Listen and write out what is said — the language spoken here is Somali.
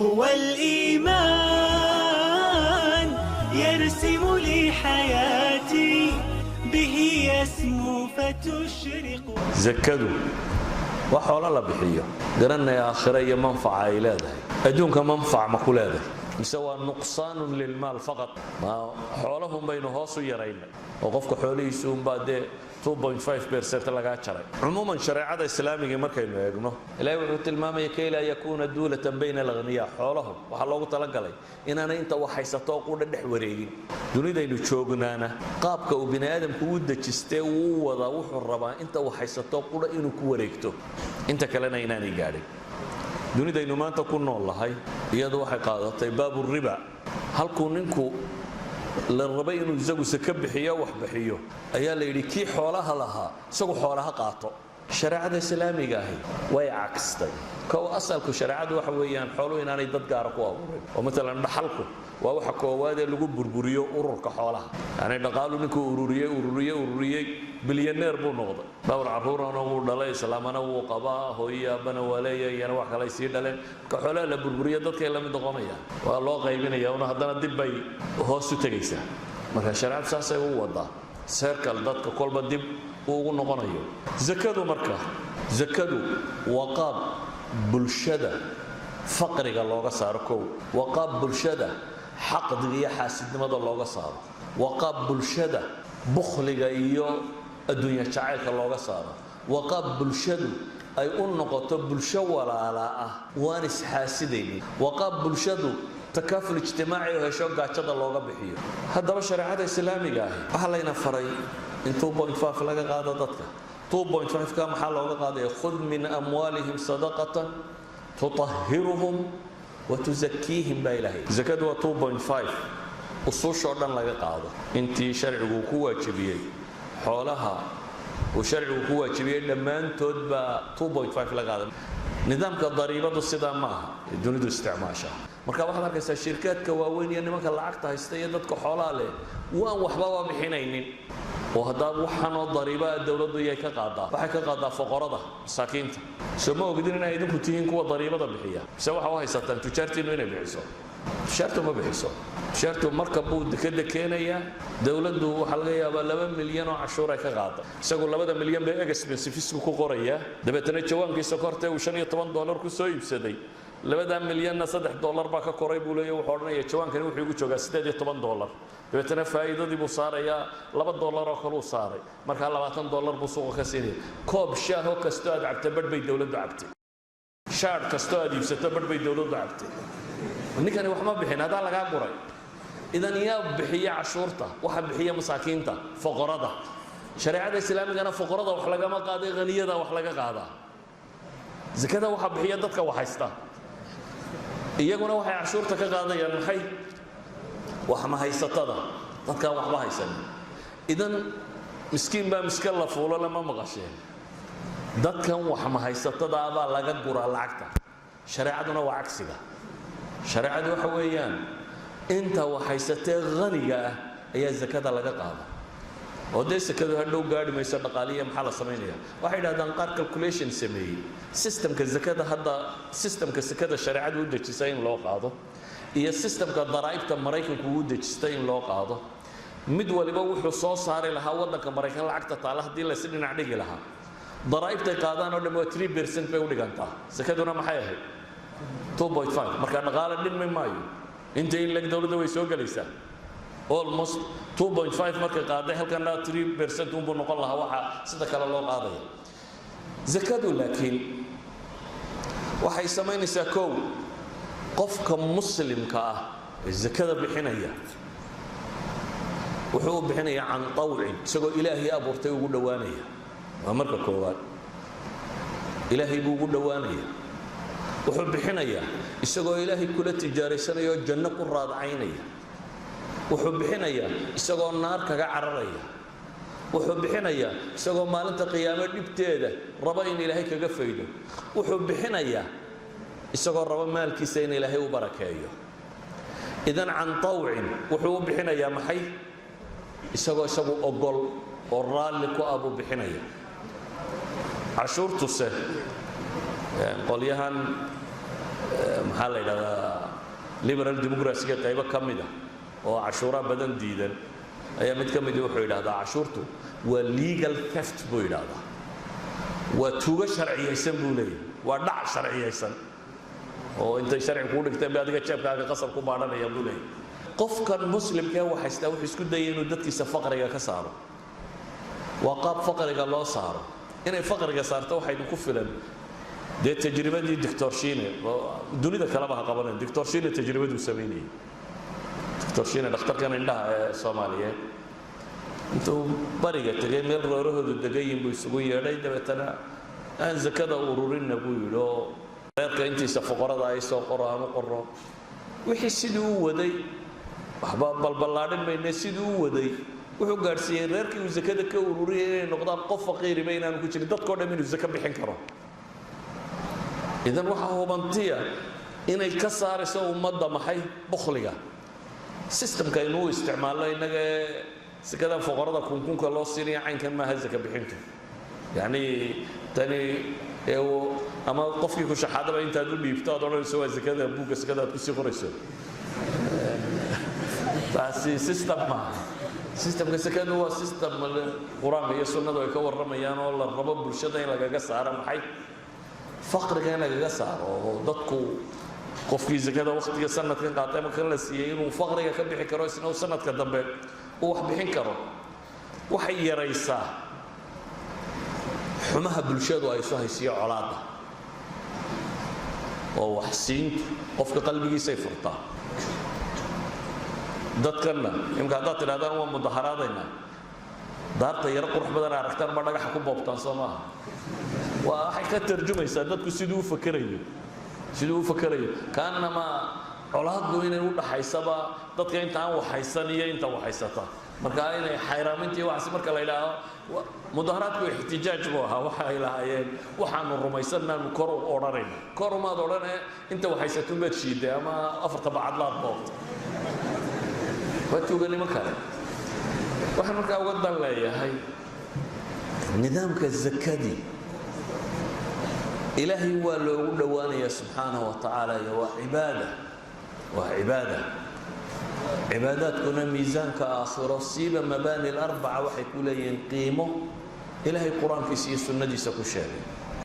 هو الإيمان يرسم لي حياتي به يسمو فتشرق. زكدوا وحول الله بحيه قرنا يا آخرية منفعة إلى ذا أدونك منفع مكولاده يسوى نقصان للمال فقط ما حولهم بين هوس ويرين وقفك حولي يسوم بعد 2.5% لغا جرى عموما شريعه الاسلاميه markaynu eegno ilaahay wuxuu tilmaamay kay la yakuna dawlatan bayna al-aghniya xoolahum waxa loogu talagalay inaanay inta wax haysato qudha dhex wareegin dunidaynu joognaana qaabka uu bini aadamku u dajistay uu wada wuxuu rabaa inta wax haysato qudha inuu ku wareegto inta kalena inaanay gaadhin dunidaynu maanta ku noolahay iyadoo waxay qaadatay baabu riba halku ninku la rabay inuu isagu saka bixiyo wax bixiyo ayaa la yiri kii xoolaha lahaa isagu xoolaha qaato shariicada islaamiga ah way cagstay kow asalku shariicadu waxa weeyaan xooluhu inaanay dad gaar ku abuurin oo mesela dhaxalku waa waxa koowaad ee lagu burburiyo ururka xoolaha yani dhaqaalu ninku ururiyay bilyaneer buu noqday dhowr caruurana uu dhalay islaamana uu qabaa hooyabana waleeyay yana wax kale sii dhaleen ka xoolaha la burburiyo dadka la mid noqonaya waa loo qaybinaya oo haddana dib bay hoos u tagaysaa marka shariicadu saasay u wadaa circle dadka kolba dib ugu noqonayo zakadu marka zakadu waa qaab bulshada faqriga looga saaro kow waa qaab bulshada xaqdiga iyo xaasidnimada looga saaro waa qaab bulshada bukhliga iyo adduunyo jacaylka looga saaro waa qaab bulshadu ay u noqoto bulsho walaala ah waan isxaasidaynin waa qaab bulshadu تكافل اجتماعي وهشوق قاعدة لوغا بحيو هذا بشرع هذا إسلامي قاهي وحالينا فري إن 2.5 لغا قادة ضدك 2.5 كام حال لوغا قادة خذ من أموالهم صدقة تطهرهم وتزكيهم بإلهي زكاة 2.5 أصول شعرنا لغا قادة انتي شرعه قوة جبية حولها وشرعه قوة جبية لما انتود 2.5 لغا قادة نظامك الضريبة الصدام معها الدنيا استعماشها marka waxaad arkaysaa shirkadka waaweyn iyo nimanka lacagta haysta iyo dadka xoolaha leh waan waxba waa bixinaynin oo hadaa waxaan oo dariiba dawladdu ay ka qaadaa waxay ka qaadaa fuqarada masaakiinta soo ogdin inay idinku tihiin kuwa dariibada bixiya se waxa u haysataan tujaartiinu inay bixiso shartu ma bixiso shartu marka buu dekada keenaya dawladdu waxa laga yaabaa 2 milyan oo cashuur ay ka qaado isagu 2 milyan bay expenses ku qoraya dabeetana jawaankiisa kortay uu $15 ku soo iibsaday 2 milyan $3 baa ka koray buu leeyahay wuxuu oranayaa jawaankani wuxuu ugu joogaa $18 dabeetana faa'iidadii buu saarayaa $2 oo kale uu saaray marka $20 buu suuqa ka siinay koob shaah oo kasto aad cabtay badbay dawladdu cabtay shaar kasto aad iibsato badbay dawladdu cabtay ninkani wax ma bixin hada laga guray idan yaa bixiya cashuurta waxa bixiya masaakiinta fuqarada shariicada islaamigana fuqarada wax laga ma qaaday qaniyada wax laga qaadaa zakada waxa bixiya dadka wax haysta iyaguna waxay cashuurta ka qaadayaan maxay wax ma haysatada dadka wax ba haysan idan miskiin baa miskiin la fuulo lama maqasheen dadkan wax ma haysatada baa laga guraa lacagta shariicaduna waa cagsiga shariicadu waxa weeyaan inta wax haysatay qaniga ah ayaa zakada laga qaada oo deesakadu hadhow gaadhi mayso dhaqaaliye maxaa la sameeyaa waxay yiraahdaan qaar calculation sameeyay systemka zakada hadda systemka zakada shariicadu u dejisay in loo qaado iyo systemka daraa'ibta Mareykanku u dejistay in loo qaado mid waliba wuxuu soo saari lahaa wadanka Mareykan lacagta taala hadii la sidina dhigi lahaa daraa'ibta qaadaan oo dhan 3% bay u dhigantaa zakaduna maxay ahayd 2.5 marka dhaqaale dhinmay maayo inta in lag dawladda way soo galaysaa almost 2.5 marka qaaday halkana 3% uu noqon lahaa waxa sida kale loo qaaday zakadu laakiin waxay sameynaysaa koow qofka muslimka ah zakada bixinaya wuxuu bixinayaa can tawcin isagoo ilaahay abuurtay ugu dhawaanaya waa marka koowaad ilaahay buu ugu dhawaanaya wuxuu bixinayaa isagoo ilaahay kula tijaaraysanaya oo janno ku raadacaynaya wuxuu bixinayaa isagoo naar kaga cararaya wuxuu bixinayaa isagoo maalinta qiyaamo dhibteeda raba in ilaahay kaga faydo wuxuu bixinayaa isagoo raba maalkiisa in ilaahay u barakeeyo idan can tawcin wuxuu bixinayaa maxay isagoo isagu ogol oo raalli ku abu bixinaya cashuurtuse qolyahan maxaa la yidhahdaa liberal democracy-ga qaybo ka mid ah oo cashuura badan diidan ayaa mid ka mid wuxuu yidhahdaa cashuurtu waa legal theft buu yidhahdaa waa tuugo sharciyaysan buu leeyahay waa dhac sharciyaysan oo intay sharci kuu dhigteen ba adiga jeebkaaga qasab ku baadhanaya buu leeyahay qofkan muslimka ee waxaystaa wuxuu isku dayay inuu dadkiisa faqriga ka saaro waa qaab faqriga loo saaro inay faqriga saarto waxaynu ku filan dee tajribadii doctor Shiine dunida kaleba ha qabaneen doctor Shiine tajribadu sameeyay doctor Shiine dhakhtarkan indhaha ee Soomaaliyeed intuu bariga tagay meel roorahoodu dagayin buu isugu yeedhay dabeetana aan zakada ururinna buu yidho reerka intiisa fuqarada ay soo qoraan u qorro wixii sidii uu waday waxba balbalaadhin mayne sidii uu waday wuxuu gaarsiiyay reerkii uu zakada ka ururiyay inay noqdaan qof faqiir ah inaan ku jirin dadkoo dhan inuu zaka bixin karo idan waxa hubantiya inay ka saarayso ummadda maxay bukhliga systemka inuu isticmaalo inaga zakada fuqarada kunkunka loo siinayo caynkan ma ha zaka bixintu yani tani ama qofkii ku shaxaadaba intaad u dhiibto aad oranayso waa zakada buuga zakada aad ku sii qorayso taasi system ma systemka zakadu waa system quraanka iyo sunnadu ay ka waramayaan oo la rabo bulshada in lagaga saaro maxay faqriga in lagaga saaro oo dadku qofkii zakada waqtiga sanadkan qaatay marka la siiyay inuu faqriga ka bixi karo isna sanadka dambe uu wax bixin karo waxay yaraysaa xumaha bulshadu ay soo haysiyo colaada oo wax siintu qofka qalbigiisa ay furtaa dadkana imka haddaad tidhahdaan waa mudaharaadayna daarta yaro qurux badan aragtaan ma dhagaxa ku boobtaan soo maaha waa waxay ka tarjumaysaa dadku siduu u fakerayo kaanama colaaddu inay u dhaxaysaba dadka inta aan waxaysan iyo inta waxaysata marka inay xayraamintii waxaasi marka la yidhaaho mudaharaadku ixtijaaj buu ahaa waxa ay lahaayeen waxaanu rumaysanaanu kor u odhanayna kor umaad odhanee inta waxaysatun baad shiiday ama afarta bacadlaad boobta waa tuuganimo kale waxaan markaa uga dan leeyahay nidaamka zakadii ilaahay waa loogu dhowaanayaa subxaanahu wa tacaala iyo waa cibaada cibaadaadkuna miisaanka aakhiro siiba mabaani alarbaca waxay ku leeyihiin qiimo ilaahay qur-aankiisa iyo sunnadiisa ku sheegay